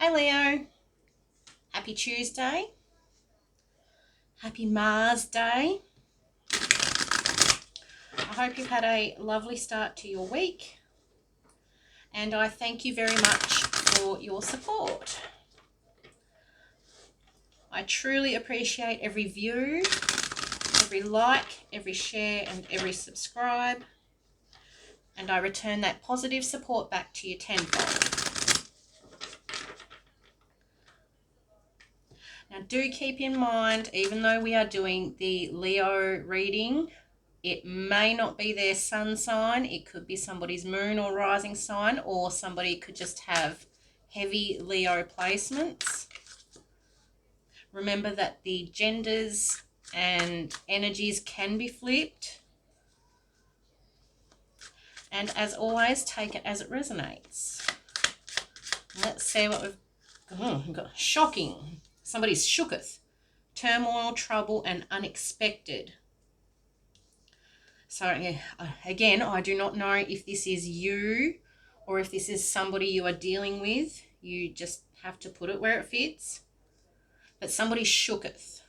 Hey Leo, happy Tuesday, happy Mars Day. I hope you've had a lovely start to your week, and I thank you very much for your support. I truly appreciate every view, every like, every share, and every subscribe, and I return that positive support back to you tenfold. Now do keep in mind, even though we are doing the Leo reading, it may not be their sun sign. It could be somebody's moon or rising sign, or somebody could just have heavy Leo placements. Remember that the genders and energies can be flipped. And as always, take it as it resonates. Let's see what we've got. Shocking. Somebody's shooketh. Turmoil, trouble, and unexpected. So again, I do not know if this is you or if this is somebody you are dealing with. You just have to put it where it fits. But somebody shooketh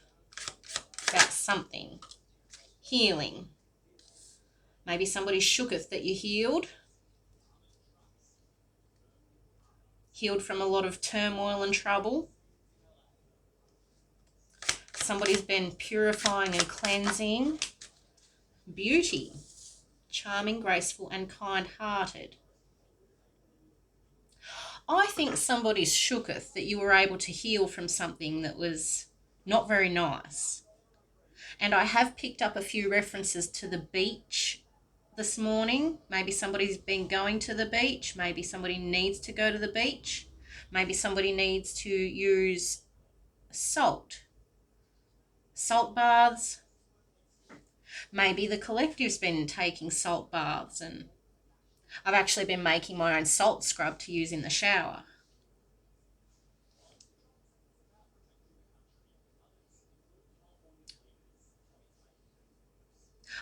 about something. Healing. Maybe somebody shooketh that you healed. Healed from a lot of turmoil and trouble. Somebody's been purifying and cleansing. Beauty. Charming, graceful, and kind-hearted. I think somebody's shooketh that you were able to heal from something that was not very nice. And I have picked up a few references to the beach this morning. Maybe somebody's been going to the beach. Maybe somebody needs to go to the beach. Maybe somebody needs to use salt baths. Maybe the collective's been taking salt baths, and I've actually been making my own salt scrub to use in the shower.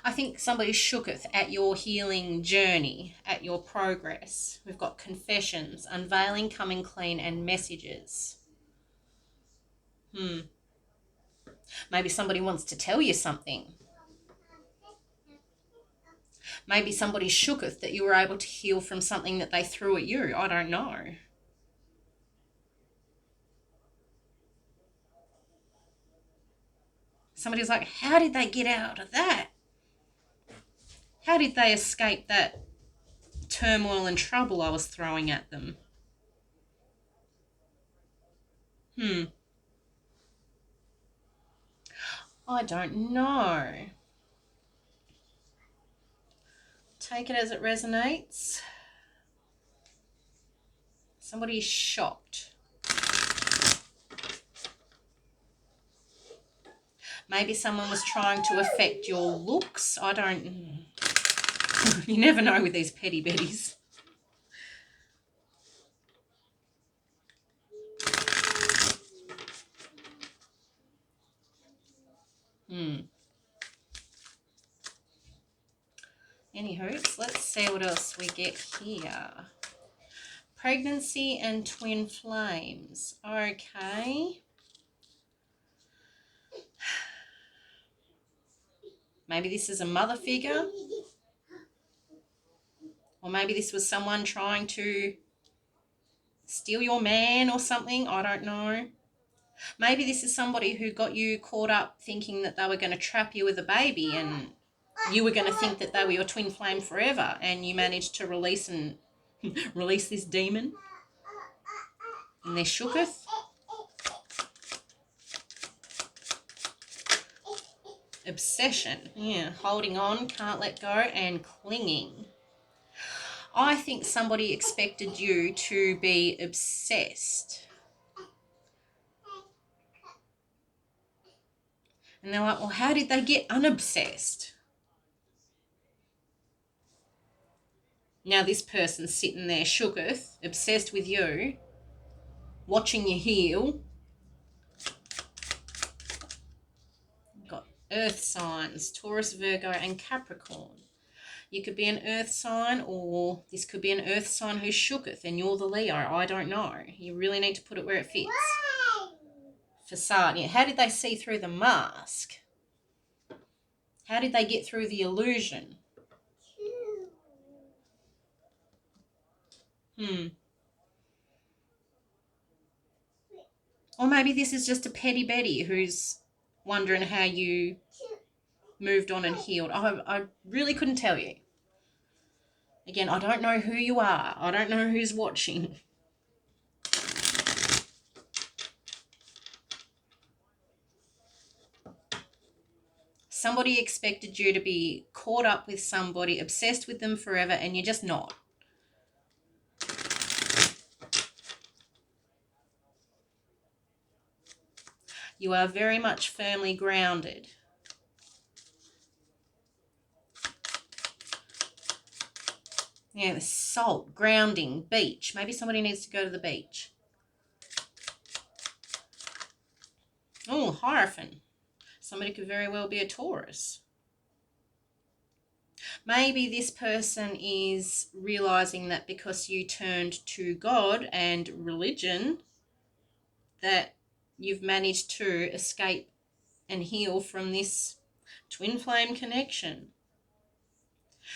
I think somebody shooketh at your healing journey, at your progress. We've got confessions, unveiling, coming clean, and messages. Maybe somebody wants to tell you something. Maybe somebody shooketh that you were able to heal from something that they threw at you. I don't know. Somebody's like, how did they get out of that? How did they escape that turmoil and trouble I was throwing at them? I don't know. Take it as it resonates. Somebody's shocked. Maybe someone was trying to affect your looks. I don't... You never know with these petty betties. Anywho, let's see what else we get here. Pregnancy and twin flames. Okay. Maybe this is a mother figure. Or maybe this was someone trying to steal your man or something. I don't know. Maybe this is somebody who got you caught up thinking that they were going to trap you with a baby, and you were going to think that they were your twin flame forever, and you managed to release this demon. And they're shooketh. Obsession. Yeah, holding on, can't let go, and clinging. I think somebody expected you to be obsessed. And they're like, well, how did they get unobsessed? Now this person's sitting there shooketh, obsessed with you, watching you heal. Got earth signs, Taurus, Virgo, and Capricorn. You could be an earth sign, or this could be an earth sign who shooketh and you're the Leo. I don't know. You really need to put it where it fits. Facade. Yeah. How did they see through the mask? How did they get through the illusion? Or maybe this is just a petty Betty who's wondering how you moved on and healed. I really couldn't tell you. Again, I don't know who you are. I don't know who's watching. Somebody expected you to be caught up with somebody, obsessed with them forever, and you're just not. You are very much firmly grounded. Yeah, the salt, grounding, beach. Maybe somebody needs to go to the beach. Oh, Hierophant. Somebody could very well be a Taurus. Maybe this person is realizing that because you turned to God and religion, that you've managed to escape and heal from this twin flame connection.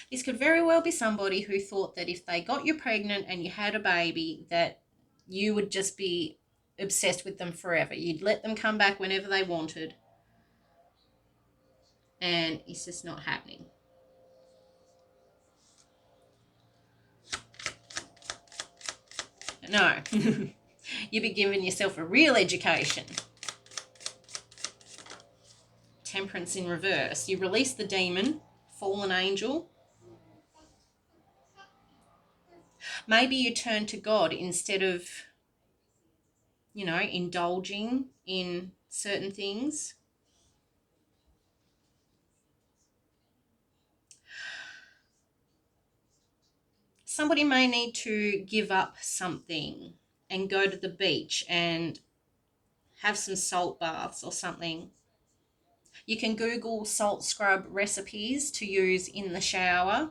This could very well be somebody who thought that if they got you pregnant and you had a baby, that you would just be obsessed with them forever. You'd let them come back whenever they wanted. And it's just not happening. No. You'd be giving yourself a real education. Temperance in reverse. You release the demon, fallen angel. Maybe you turn to God instead of, indulging in certain things. Somebody may need to give up something and go to the beach and have some salt baths or something. You can Google salt scrub recipes to use in the shower.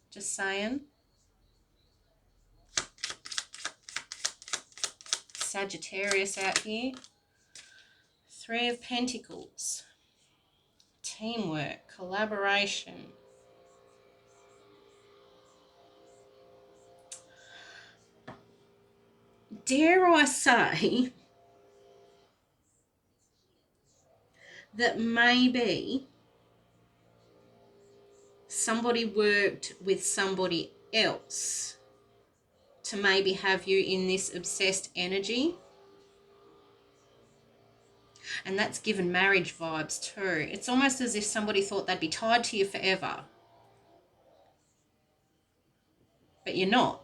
Just saying. Sagittarius out here. 3 of Pentacles. Teamwork, collaboration. Dare I say that maybe somebody worked with somebody else to maybe have you in this obsessed energy. And that's given marriage vibes too. It's almost as if somebody thought they'd be tied to you forever. But you're not.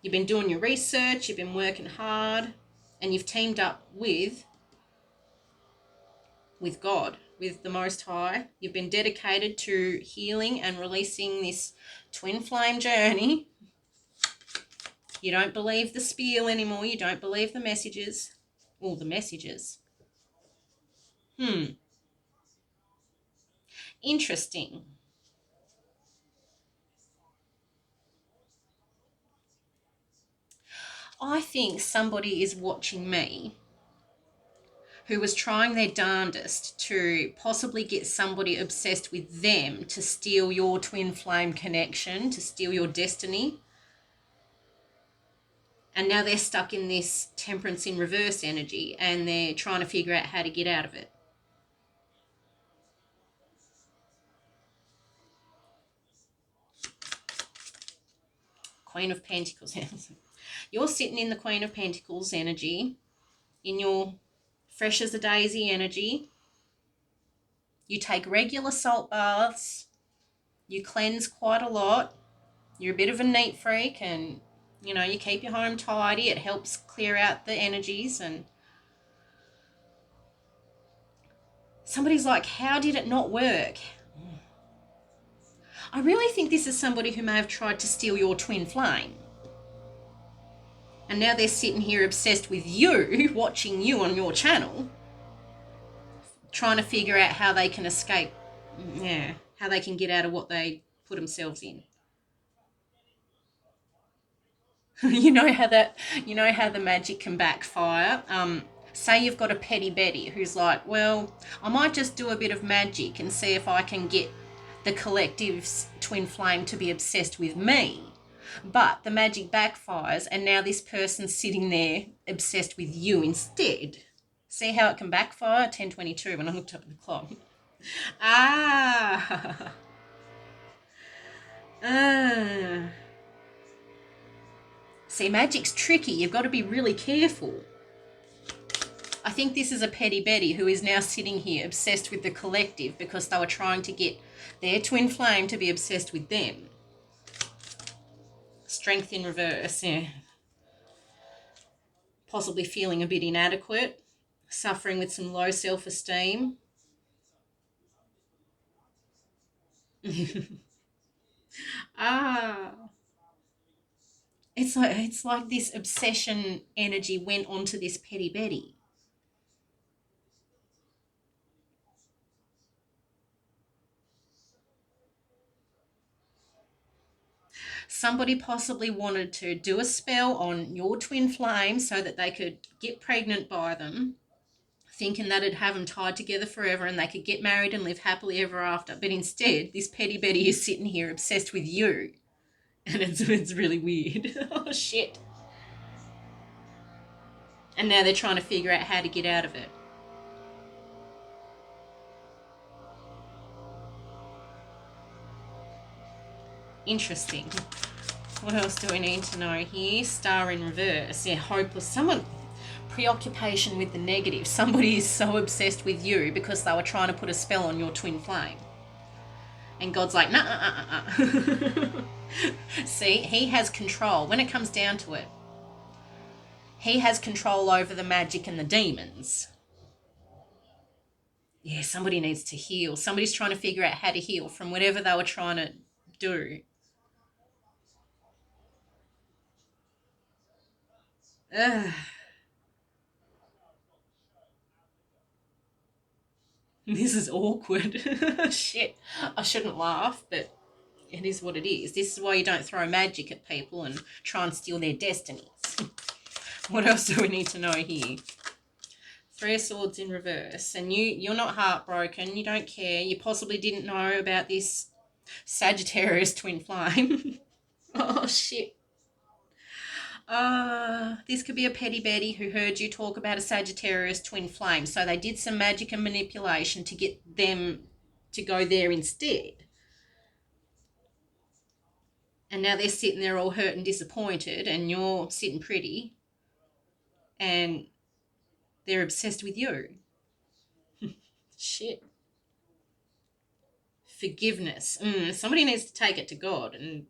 You've been doing your research, you've been working hard, and you've teamed up with God, with the Most High. You've been dedicated to healing and releasing this twin flame journey. You don't believe the spiel anymore. You don't believe the messages. All the messages. Interesting. I think somebody is watching me who was trying their darndest to possibly get somebody obsessed with them to steal your twin flame connection, to steal your destiny. And now they're stuck in this temperance in reverse energy and they're trying to figure out how to get out of it. Queen of Pentacles. You're sitting in the Queen of Pentacles energy, in your fresh as a daisy energy. You take regular salt baths. You cleanse quite a lot. You're a bit of a neat freak and, you keep your home tidy. It helps clear out the energies. And somebody's like, how did it not work? I really think this is somebody who may have tried to steal your twin flame. And now they're sitting here obsessed with you, watching you on your channel, trying to figure out how they can escape. Yeah, how they can get out of what they put themselves in. You know how the magic can backfire. Say you've got a petty Betty who's like, well, I might just do a bit of magic and see if I can get the collective's twin flame to be obsessed with me. But the magic backfires, and now this person's sitting there obsessed with you instead. See how it can backfire? 10:22 when I looked up at the clock. Ah. Ah. See, magic's tricky. You've got to be really careful. I think this is a petty Betty who is now sitting here obsessed with the collective because they were trying to get their twin flame to be obsessed with them. Strength in reverse, yeah. Possibly feeling a bit inadequate, suffering with some low self-esteem. Ah. It's like this obsession energy went onto this petty Betty. Somebody possibly wanted to do a spell on your twin flame so that they could get pregnant by them, thinking that it'd have them tied together forever and they could get married and live happily ever after. But instead, this petty Betty is sitting here obsessed with you. And it's really weird. Oh, shit. And now they're trying to figure out how to get out of it. Interesting. What else do we need to know here? Star in reverse. Yeah, hopeless. Someone... Preoccupation with the negative. Somebody is so obsessed with you because they were trying to put a spell on your twin flame. And God's like, nah. See, he has control. When it comes down to it, he has control over the magic and the demons. Yeah, somebody needs to heal. Somebody's trying to figure out how to heal from whatever they were trying to do. Ugh. This is awkward. Shit. I shouldn't laugh, but it is what it is. This is why you don't throw magic at people and try and steal their destinies. What else do we need to know here? Three of Swords in reverse. And you're not heartbroken. You don't care. You possibly didn't know about this Sagittarius twin flame. Oh, shit. This could be a petty Betty who heard you talk about a Sagittarius twin flame. So they did some magic and manipulation to get them to go there instead. And now they're sitting there all hurt and disappointed, and you're sitting pretty, and they're obsessed with you. Shit. Forgiveness. Somebody needs to take it to God. And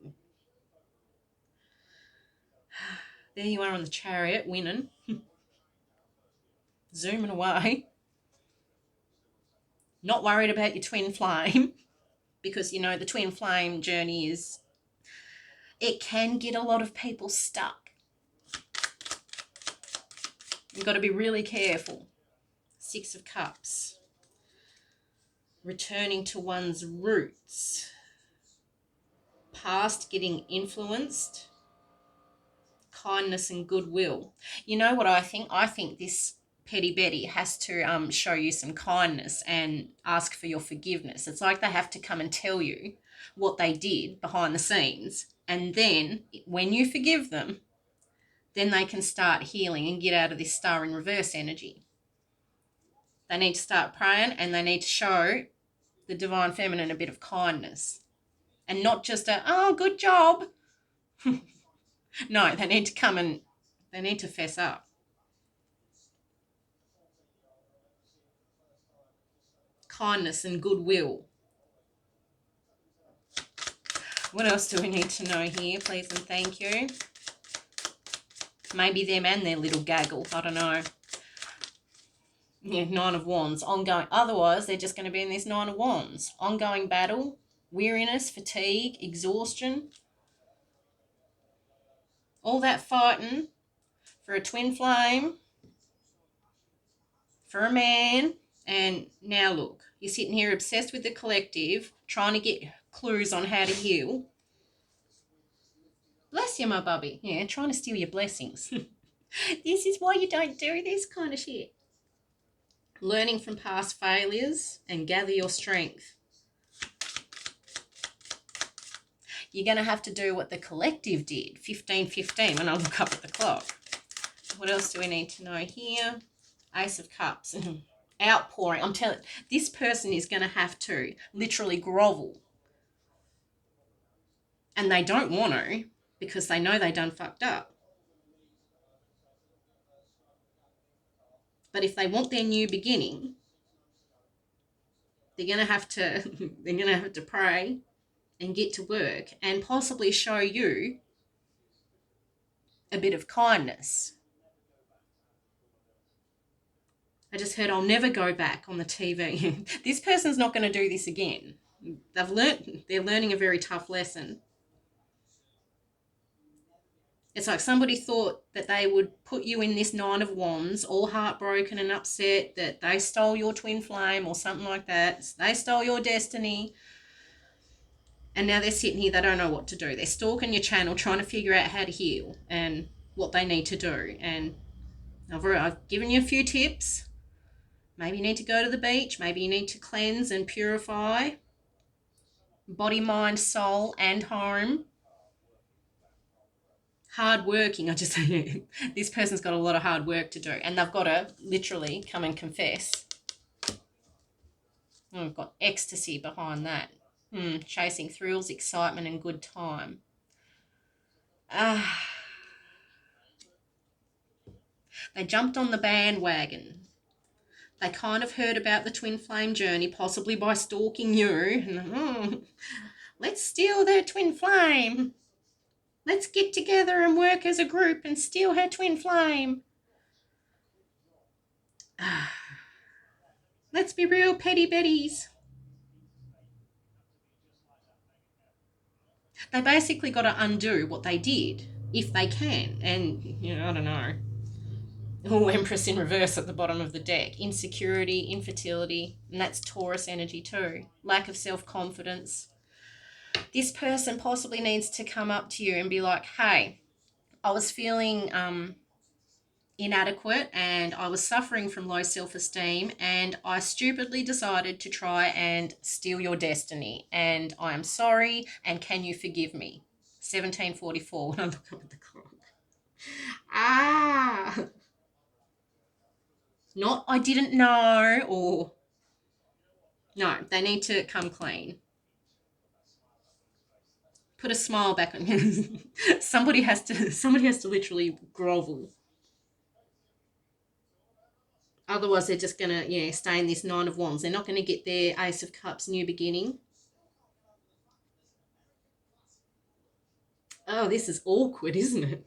there you are on the Chariot, winning. Zooming away. Not worried about your twin flame. Because, the twin flame journey is... It can get a lot of people stuck. You've got to be really careful. Six of Cups. Returning to one's roots. Past getting influenced. Kindness and goodwill. You know what I think? I think this petty Betty has to show you some kindness and ask for your forgiveness. It's like they have to come and tell you what they did behind the scenes. And then when you forgive them, then they can start healing and get out of this star in reverse energy. They need to start praying, and they need to show the divine feminine a bit of kindness. And not just good job. No, they need to come and they need to fess up. Kindness and goodwill. What else do we need to know here? Please and thank you. Maybe them and their little gaggle. I don't know. Yeah, Nine of Wands. Ongoing. Otherwise, they're just going to be in this Nine of Wands. Ongoing battle, weariness, fatigue, exhaustion. All that fighting for a twin flame, for a man, And now look, you're sitting here obsessed with the collective, trying to get clues on how to heal. Bless you, my bubby. Yeah, trying to steal your blessings. This is why you don't do this kind of shit. Learning from past failures and gather your strength. You're going to have to do what the collective did, 15:15, when I look up at the clock. What else do we need to know here? Ace of Cups. Outpouring. I'm telling you, this person is going to have to literally grovel. And they don't want to because they know they done fucked up. But if they want their new beginning, they're going to have to pray and get to work and possibly show you a bit of kindness. I just heard I'll never go back on the TV. This person's not going to do this again. They're learning a very tough lesson. It's like somebody thought that they would put you in this Nine of Wands, all heartbroken and upset that they stole your twin flame or something like that. They stole your destiny. And now they're sitting here, they don't know what to do. They're stalking your channel, trying to figure out how to heal and what they need to do. And I've given you a few tips. Maybe you need to go to the beach. Maybe you need to cleanse and purify. Body, mind, soul, and home. Hard working. I just say this person's got a lot of hard work to do. And they've got to literally come and confess. Oh, we've got ecstasy behind that. Chasing thrills, excitement, and good time. They jumped on the bandwagon. They kind of heard about the twin flame journey, possibly by stalking you. Let's steal their twin flame. Let's get together and work as a group and steal her twin flame. Let's be real petty betties. They basically got to undo what they did, if they can. And, I don't know. Oh, Empress in reverse at the bottom of the deck. Insecurity, infertility, and that's Taurus energy too. Lack of self-confidence. This person possibly needs to come up to you and be like, hey, I was feeling inadequate and I was suffering from low self-esteem and I stupidly decided to try and steal your destiny and I am sorry and can you forgive me? 17:44 when I look up at the clock. Not I didn't know or no, they need to come clean. Put a smile back on. somebody has to literally grovel. Otherwise, they're just going to, stay in this Nine of Wands. They're not going to get their Ace of Cups new beginning. Oh, this is awkward, isn't it?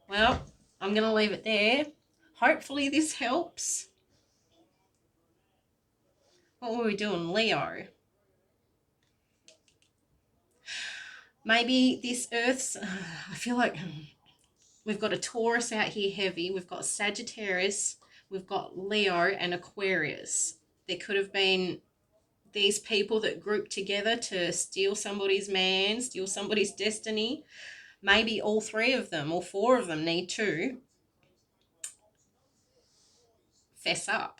Well, I'm going to leave it there. Hopefully this helps. What were we doing? Leo. Maybe this Earth's... I feel like we've got a Taurus out here heavy. We've got Sagittarius. We've got Leo and Aquarius. There could have been these people that grouped together to steal somebody's man, steal somebody's destiny. Maybe all three of them or four of them need to fess up.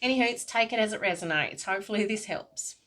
Anywho, take it as it resonates. Hopefully this helps.